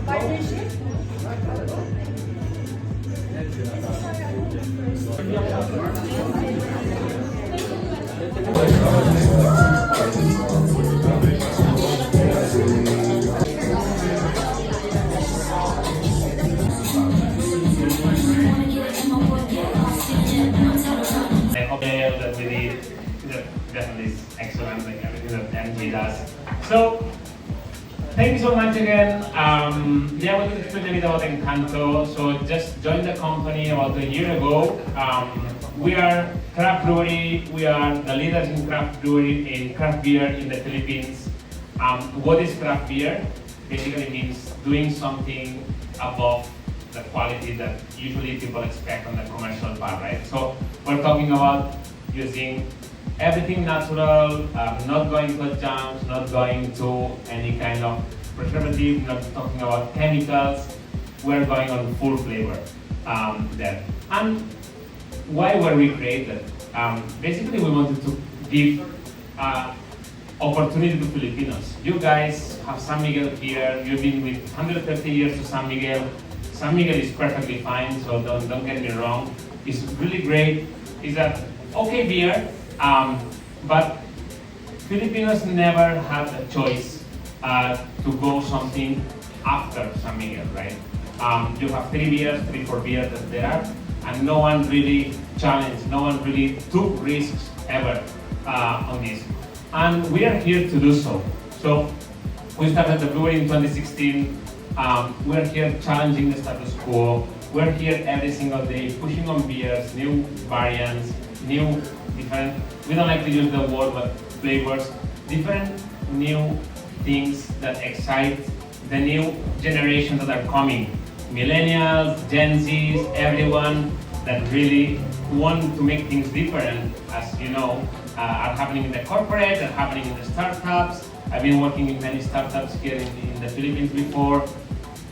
Partnership? The hotel that we did definitely is excellent, like everything that MG does. So, thank you so much again. Yeah, I wanted to explain a bit about Engkanto. So, just joined the company about a year ago. We are craft brewery. We are the leaders in craft brewery, in craft beer in the Philippines. What is craft beer? Basically means doing something above the quality that usually people expect on the commercial part, right? So we're talking about using everything natural, not going to jams, not going to any kind of preservative, not talking about chemicals. We're going on full flavor there. And why were we created? Basically, we wanted to give opportunity to Filipinos. You guys have San Miguel here. You've been with 130 years to San Miguel. San Miguel is perfectly fine, so don't get me wrong. It's really great. It's a okay beer, but Filipinos never had a choice to go something after San Miguel, right? You have 4 beers that there are, and no one really challenged, no one really took risks ever on this. And we are here to do so. So we started the brewery in 2016. We're here challenging the status quo. We're here every single day pushing on beers, new variants, new different, we don't like to use the word, but flavors, different new things that excite the new generations that are coming. Millennials, Gen Zs, everyone that really want to make things different, as you know, are happening in the corporate, are happening in the startups. I've been working in many startups here in the Philippines before,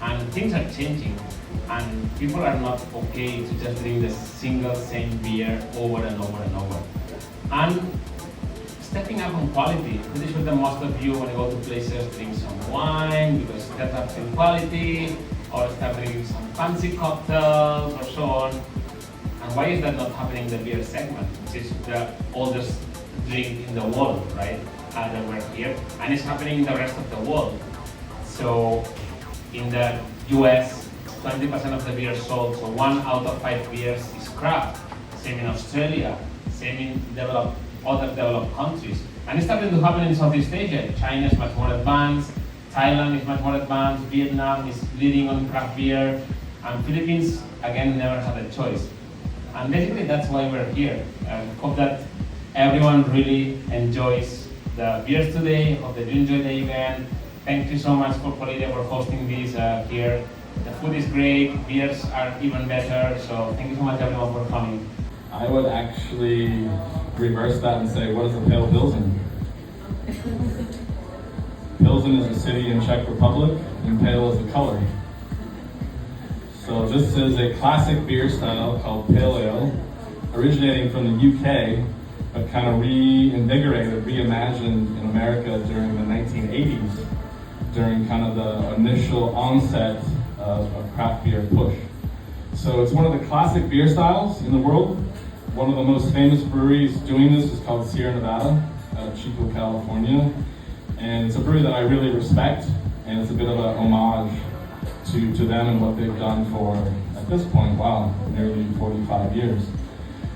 and things are changing. And people are not okay to just drink the single same beer over and over and over. And stepping up on quality. Pretty sure that most of you, when you go to places, drink some wine because that's up in quality, or start drinking some fancy cocktails or so on. And why is that not happening in the beer segment, which is the oldest drink in the world, right? That we're here, and it's happening in the rest of the world. So in the US, 20% of the beer sold, so 1 out of 5 beers is craft. Same in Australia, same in other developed countries. And it's starting to happen in Southeast Asia. China is much more advanced, Thailand is much more advanced, Vietnam is leading on craft beer, and Philippines, again, never had a choice. And basically that's why we're here. I hope that everyone really enjoys the beers today. Hope that you enjoy the event. Thank you so much for Polida for hosting this here. The food is great, beers are even better, so thank you so much everyone for coming. I would actually reverse that and say, what is a pale Pilsen? Pilsen is a city in Czech Republic, and pale is a color. So this is a classic beer style called pale ale, originating from the UK, but kind of reinvigorated, reimagined in America during the 1980s, during kind of the initial onset of craft beer push. So it's one of the classic beer styles in the world. One of the most famous breweries doing this is called Sierra Nevada, out of Chico, California. And it's a brewery that I really respect, and it's a bit of a homage to them and what they've done for, at this point, wow, nearly 45 years.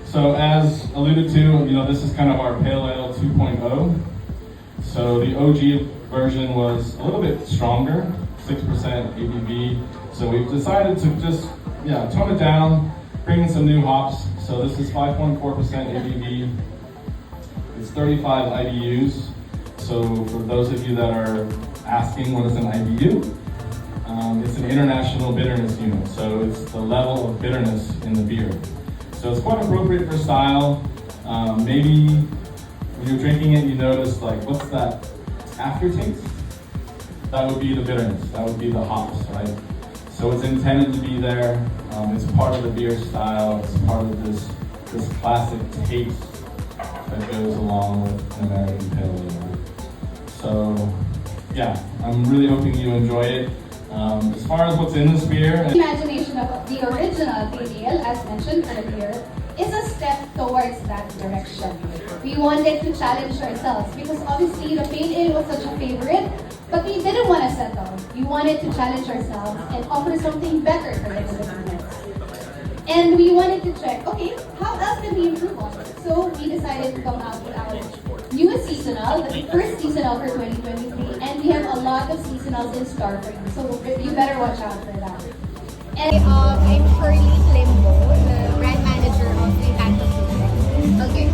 So as alluded to, this is kind of our Pale Ale 2.0. So the OG version was a little bit stronger, 6% ABV. So we've decided to just, tone it down, bring in some new hops. So this is 5.4% ABV. It's 35 IBUs. So for those of you that are asking what is an IBU, it's an international bitterness unit. So it's the level of bitterness in the beer. So it's quite appropriate for style. Maybe when you're drinking it, you notice what's that aftertaste? That would be the bitterness. That would be the hops, right? So it's intended to be there. It's part of the beer style. It's part of this classic taste that goes along with an American pale ale. So I'm really hoping you enjoy it. As far as what's in this beer, The imagination of the original pale ale, as mentioned earlier, is a step towards that direction. We wanted to challenge ourselves because obviously the pale ale was such a favorite, but we didn't want to settle. We wanted to challenge ourselves and offer something better for the Filipinos. And we wanted to check, okay, how else can we improve on it? So we decided to come out with our newest seasonal, the first seasonal for 2023, and we have a lot of seasonals in store for you. So you better watch out for that. And I'm Shirley Limbo, the brand manager of Engkanto Brewery. okay,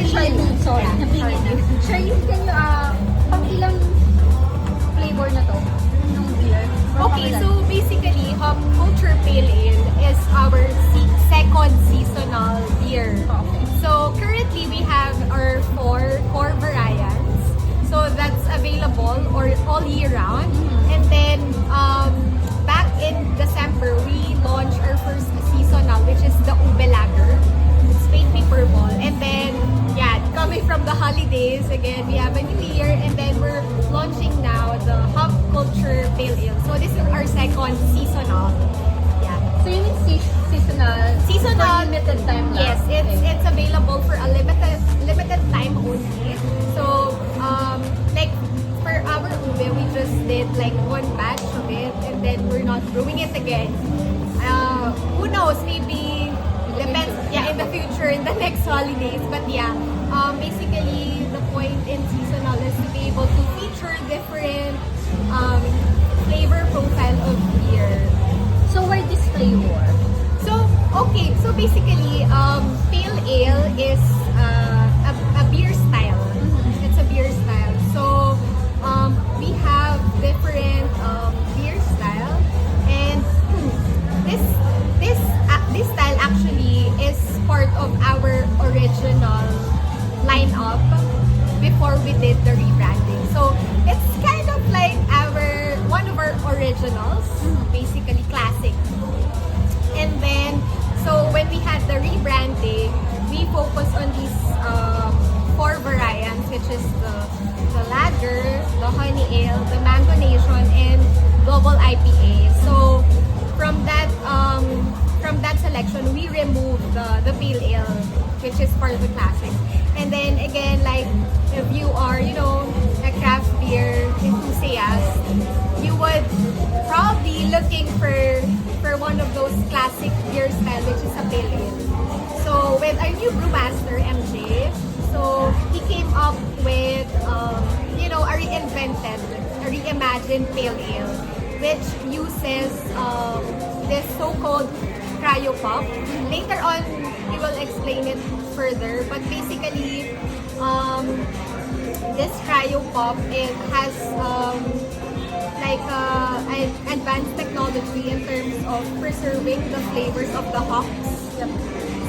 Shirley, sorry, Yeah, napingin na. Shirley, can you, pang ilang flavor na to? Nung beer? Okay, so basically, Hop Culture Pale Ale is our second seasonal beer. So currently, we have our 4 core variants. So that's available or all year round. And then, back in December, we launched our first seasonal, which is the Ube Lager. It's faintly purple. And then, yeah, coming from the holidays, again, we have a new year. And then we're launching now the Hop Culture Pale Ale. So this is our second seasonal. Yeah. So you mean seasonal? Seasonal, For limited time lang? yes, it's available for a limited time only. So, like for our ube, we just did like one batch of it, and then we're not brewing it again. Who knows? Maybe depends. Yeah, in the future, in the next holidays. But yeah, basically the point in seasonal is to be able to feature different flavor profile of beer. So why this flavor? So, okay. So basically, pale ale is a beer style. It's a beer style. So, we have different beer style, and this style actually is part of our original lineup before we did the rebranding. So, it's kind of like one of our originals, basically classic. And then, so when we had the rebranding, we focused on these 4 variants, which is the lager, the honey ale, the mango nation, and double IPA. So from that selection, we removed the pale ale, which is part of the classic. And then again, like if you are, a craft beer enthusiast, you would probably looking for one of those classic beer style, which is a pale ale. So with our new brewmaster MJ, so he came up with a reimagined pale ale, which uses this so-called cryo pop. Later on, we will explain it further, but basically, this cryo pop, it has an advanced technology in terms of preserving the flavors of the hops. Yep.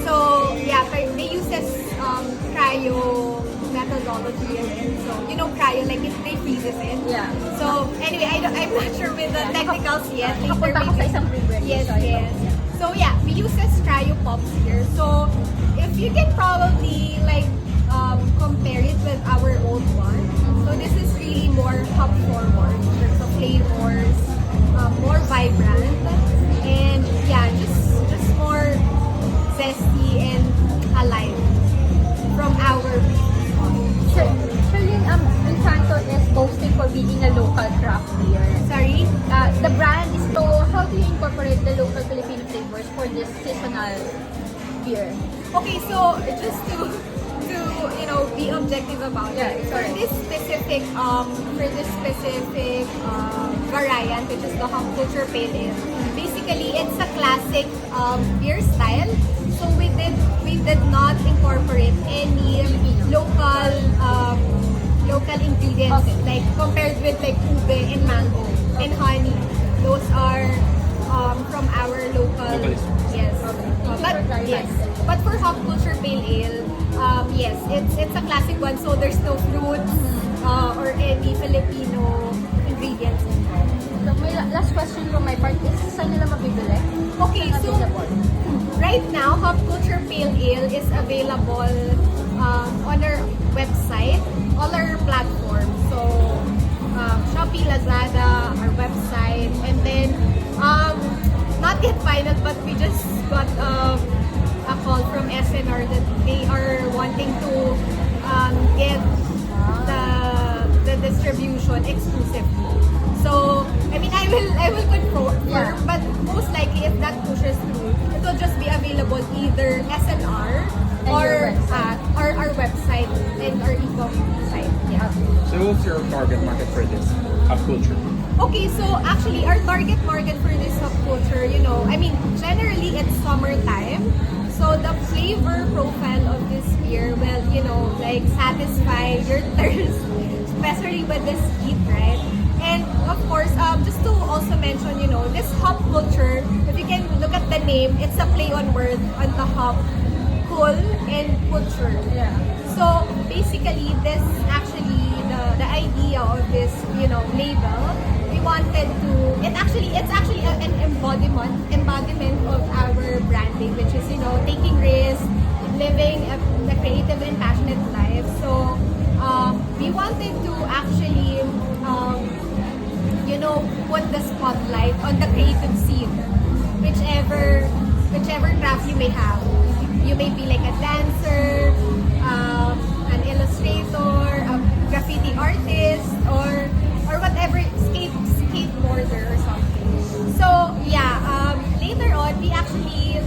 So yeah, they use this cryo methodology, and so cryo, like it they freezes it. Yeah. So anyway, I'm not sure with the technicals yet. Nakapunta ka sa isang brewery. Yes, Sorry. yes. So yeah, we use this cryo pops here. So if you can probably compare it with our old one. So this is really more hop forward in terms of flavors, more vibrant, and yeah, just more zesty and alive from our Shirley, Engkanto is boasting for being a local craft beer. sorry. The brand is so. How do you incorporate the local Filipino flavors for this seasonal beer? Okay, so just to be objective about Yeah, it. sorry. For this specific variant, which is the Hop Culture Pale Ale, basically it's a classic beer style. So we did not incorporate any local ingredients, Okay. like compared with like ube and mango and honey. Those are from our local. Yes. But for Hop Culture Pale Ale, yes, it's a classic one. So there's no fruits or any Filipino ingredients in there. So my last question from my part is, saan nila mabibili? Okay, Saan so available? right now, Hop Culture Pale Ale is available on our website, all our platforms. So Shopee, Lazada, our website, and then not yet final, but we just got a call from SNR that they are wanting to get the distribution exclusively. So I mean, I will confirm, Yeah. but most likely if that pushes through, it will just be available either SNR And or your website. our website and our e-commerce site. Yeah. So what's your target market for this culture? Okay, so actually our target market for this subculture, I mean, generally it's summertime. So the flavor profile of this beer will, like satisfy your thirst, especially with this heat, right? And of course, just to also mention, this hop culture, if you can look at the name, it's a play on word on the hop, cool and culture. Yeah. So basically, this actually the idea of this label. We wanted to. It's actually an embodiment of our branding, which is taking risks, living a creative and passionate life. So we wanted to actually put the spotlight on the creative scene, whichever craft you may have. You may be like a dancer, an illustrator, a graffiti artist, or whatever, skateboarder or something. So yeah, later on we actually